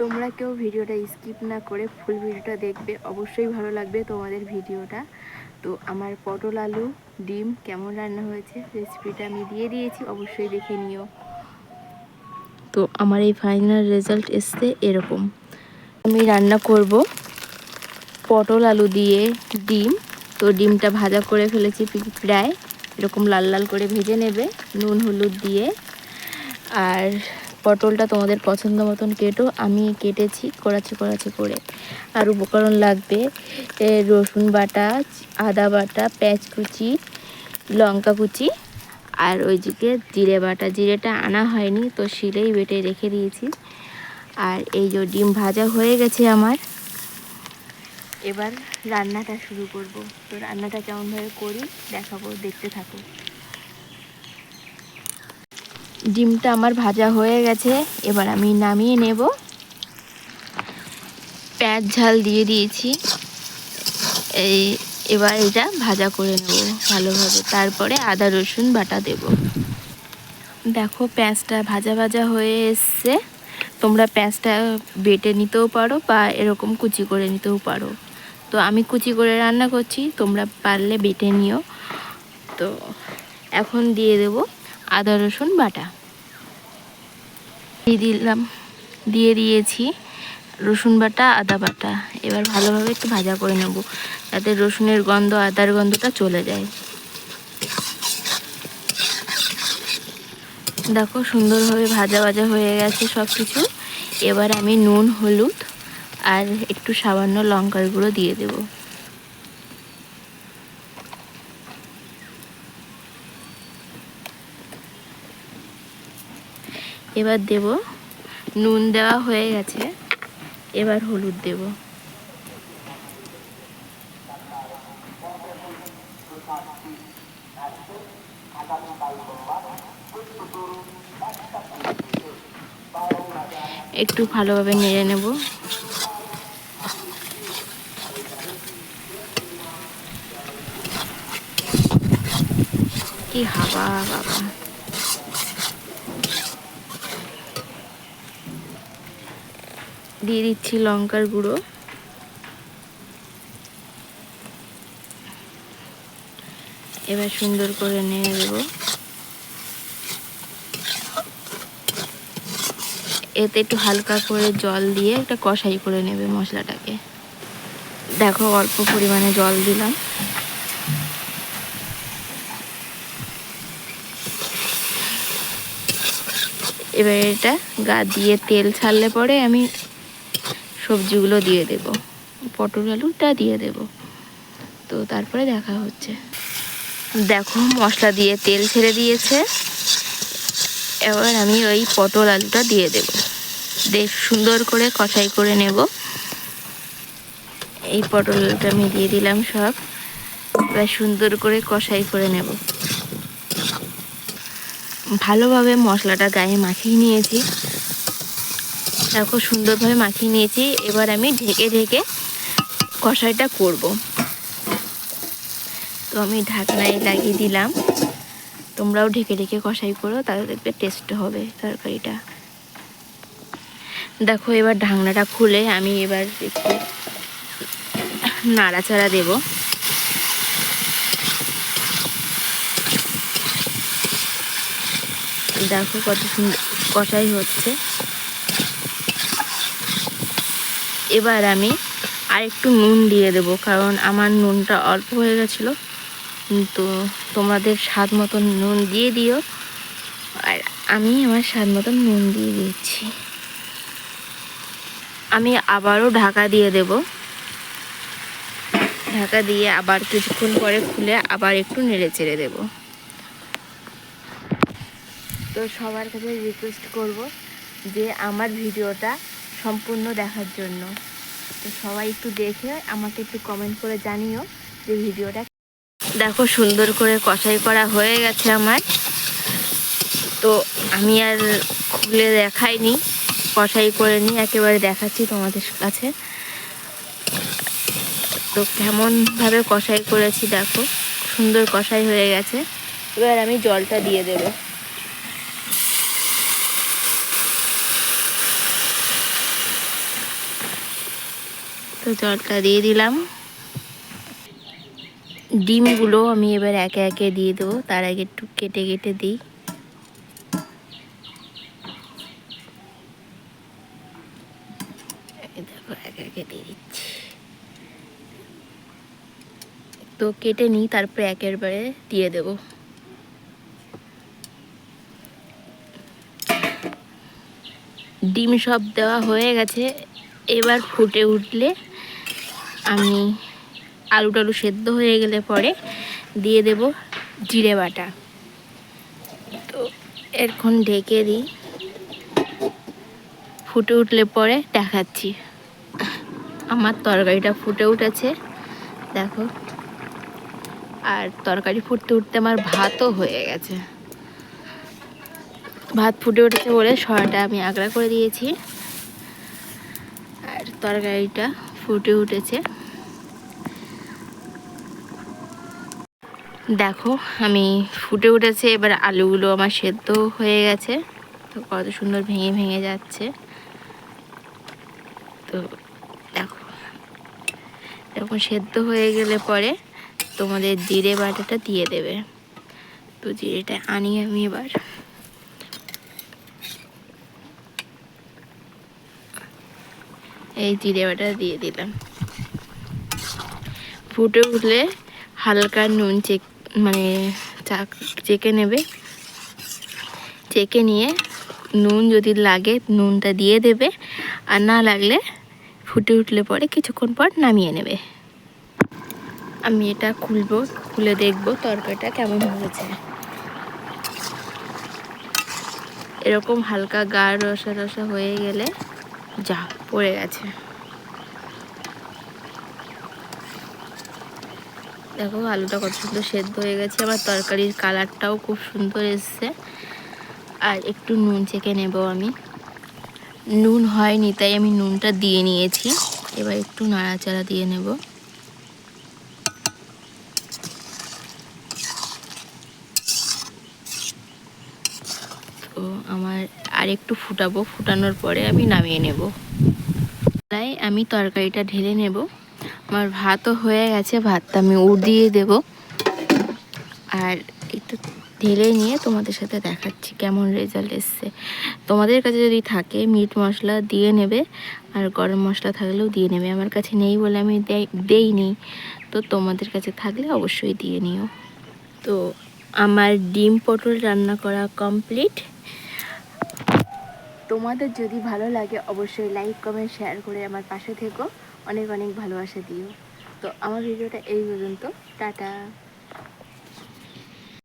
তোমরা কেউ ভিডিওটা স্কিপ না করে ফুল ভিডিওটা দেখবে, অবশ্যই ভালো লাগবে তোমাদের ভিডিওটা। তো আমার পটল আলু ডিম কেমন রান্না হয়েছে রেসিপিটা আমি দিয়ে দিয়েছি, অবশ্যই দেখে নিও। তো আমার এই ফাইনাল রেজাল্ট এসছে এরকম। আমি রান্না করব পটল আলু দিয়ে ডিম। তো ডিমটা ভাজা করে ফেলেছি, প্রায় এরকম লাল লাল করে ভেজে নেবে নুন হলুদ দিয়ে। আর পটলটা তোমাদের পছন্দ মতন কেটো, আমি কেটেছি কড়াচি করে। আর উপকরণ লাগবে রসুন বাটা, আদা বাটা, পেঁয়াজ কুচি, লঙ্কা কুচি, আর ওইদিকে জিরে বাটা। জিরেটা আনা হয়নি, তো শিলেই বেটে রেখে দিয়েছি। আর এই যে ডিম ভাজা হয়ে গেছে আমার। এবার রান্নাটা শুরু করব। তো রান্নাটা কেমনভাবে করি দেখাবো, দেখতে থাকো। ডিমটা আমার ভাজা হয়ে গেছে, এবার আমি নামিয়ে নেব। পেঁয়াজ ঝাল দিয়ে দিয়েছি, এবার এটা ভাজা করে নেব ভালোভাবে। তারপরে আদা রসুন বাটা দেব। দেখো পেঁয়াজটা ভাজা ভাজা হয়ে এসছে। তোমরা পেঁয়াজটা বেটে নিতেও পারো বা এরকম কুচি করে নিতেও পারো। তো আমি কুচি করে রান্না করছি, তোমরা পারলে বেটে নিও। তো এখন দিয়ে দেব আদা রসুন বাটা। দিয়ে দিয়েছি রসুন বাটা, আদা বাটা। এবার ভালোভাবে একটু ভাজা করে নেব, যাতে রসুনের গন্ধ আদার গন্ধটা চলে যায়। দেখো সুন্দরভাবে ভাজা ভাজা হয়ে গেছে সব কিছু। এবার আমি নুন হলুদ আর একটু সামান্য লঙ্কার গুঁড়ো দিয়ে দেব। এবার দেব, নুন দেওয়া হয়ে গেছে, এবার হলুদ দেব। একটু ভালোভাবে নেড়ে নেব। কি হাওয়া বাবা! দিয়ে দিচ্ছি লঙ্কার গুঁড়ো। এবার সুন্দর করে নেড়ে দেব। এতে একটু হালকা করে জল দিয়ে একটা কষাই করে নেবে মশলাটাকে। দেখো অল্প পরিমাণে জল দিলাম। এবার এটা গা দিয়ে তেল ছাড়লে পরে আমি সবজিগুলো দিয়ে দেব, পটল আলুটা দিয়ে দেব। তো তারপরে দেখা হচ্ছে। দেখো মশলা দিয়ে তেল ছেড়ে দিয়েছে, এবার আমি ওই পটল আলুটা দিয়ে দেব। সুন্দর করে কষাই করে নেব। এই পটল আলুটা আমি দিয়ে দিলাম সব। এবার সুন্দর করে কষাই করে নেব। ভালোভাবে মশলাটা গায়ে মাখিয়ে নিয়েছি। দেখো সুন্দরভাবে মাখিয়ে নিয়েছি। এবার আমি ঢেকে ঢেকে কষাইটা করব। তো আমি ঢাকনায় লাগিয়ে দিলাম। তোমরাও ঢেকে ঢেকে কষাই করো, তাহলে দেখবে টেস্ট হবে তরকারিটা। দেখো এবার ঢাকনাটা খুলে আমি এবার একটু নাড়াচাড়া দেব। দেখো কত সুন্দর কষাই হচ্ছে। এবার আমি আর একটু নুন দিয়ে দেব, কারণ আমার নুনটা অল্প হয়ে গেছিলো। তো তোমাদের স্বাদ মতন নুন দিয়ে দিও। আর আমি আমার স্বাদ মতন নুন দিয়ে দিচ্ছি। আমি আবারও ঢাকা দিয়ে দেব। ঢাকা দিয়ে আবার কিছুক্ষণ পরে খুলে আবার একটু নেড়ে চেড়ে দেব। তো সবার কাছে রিকোয়েস্ট করব যে আমার ভিডিওটা সম্পূর্ণ দেখার জন্য। তো সবাই একটু দেখে আমাকে একটু কমেন্ট করে জানিও যে ভিডিওটা। দেখো সুন্দর করে কষাই করা হয়ে গেছে আমার। তো আমি আর খুলে দেখাইনি, কষাই করে নিই, একেবারে দেখাচ্ছি তোমাদের কাছে। তো কেমনভাবে কষাই করেছি দেখো, সুন্দর কষাই হয়ে গেছে। এবার আমি জলটা দিয়ে দেব। তো জলটা দিয়ে দিলাম। ডিমগুলো আমি এবার একে একে দিয়ে দেবো, তার আগে একটু কেটে কেটে দিই। দেখো একে একে দিয়ে দিচ্ছি। তো কেটে নিই, তারপরে একেবারে দিয়ে দেব। ডিম সব দেওয়া হয়ে গেছে। এবার ফুটে উঠলে আমি আলু টালু সেদ্ধ হয়ে গেলে পরে দিয়ে দেব জিরে বাটা। তো এখন ঢেকে দিই, ফুটে উঠলে পরে দেখাচ্ছি। আমার তরকারিটা ফুটে উঠেছে দেখো, আর তরকারি ফুটতে উঠতে আমার ভাতও হয়ে গেছে। ভাত ফুটে উঠেছে বলে সরাটা আমি আগড়া করে দিয়েছি, আর তরকারিটা ফুটে উঠেছে। দেখো আমি ফুটে উঠেছে, এবার আলুগুলো আমার সেদ্ধ হয়ে গেছে। তো কত সুন্দর ভেঙে ভেঙে যাচ্ছে। তো দেখো এরকম সেদ্ধ হয়ে গেলে পরে তোমাদের জিরে বাটাটা দিয়ে দেবে। তো জিরেটা আনি আমি এবার। এই জিরে বাটা দিয়ে দিলাম। ফুটে উঠলে হালকা নুন চেকে নেবে। চেকে নিয়ে নুন যদি লাগে নুনটা দিয়ে দেবে, আর না লাগলে ফুটে উঠলে পরে কিছুক্ষণ পর নামিয়ে নেবে। আমি এটা খুলবো, খুলে দেখবো তরকারিটা কেমন হয়েছে। এরকম হালকা গাঢ় রসা রসা হয়ে গেলে যা পড়ে গেছে। দেখো আলুটা কত সুন্দর সেদ্ধ হয়ে গেছে, আমার তরকারির কালারটাও খুব সুন্দর এসছে। আর একটু নুন চেখে নেব আমি। নুন হয়নি তাই আমি নুনটা দিয়ে নিয়েছি। এবার একটু নাড়াচাড়া দিয়ে নেব। তো আমার আর একটু ফুটাবো, ফুটানোর পরে আমি নামিয়ে নেব। তাই আমি তরকারিটা ঢেলে নেব। আমার ভাতও হয়ে গেছে, ভাতটা আমি উঠিয়ে দেব। আর একটু ঢেলে নিয়ে তোমাদের সাথে দেখাচ্ছি কেমন রেজাল্ট এসছে। তোমাদের কাছে যদি থাকে মিট মশলা দিয়ে নেবে, আর গরম মশলা থাকলেও দিয়ে নেবে। আমার কাছে নেই বলে আমি দেইনি, তো তোমাদের কাছে থাকলে অবশ্যই দিয়ে নিও। তো আমার ডিম পটল রান্না করা কমপ্লিট। তোমাদের যদি ভালো লাগে অবশ্যই লাইক কমেন্ট শেয়ার করে আমার পাশে থেকো, অনেক অনেক ভালোবাসা দিও। তো আমার ভিডিওটা এই পর্যন্ত, টাটা।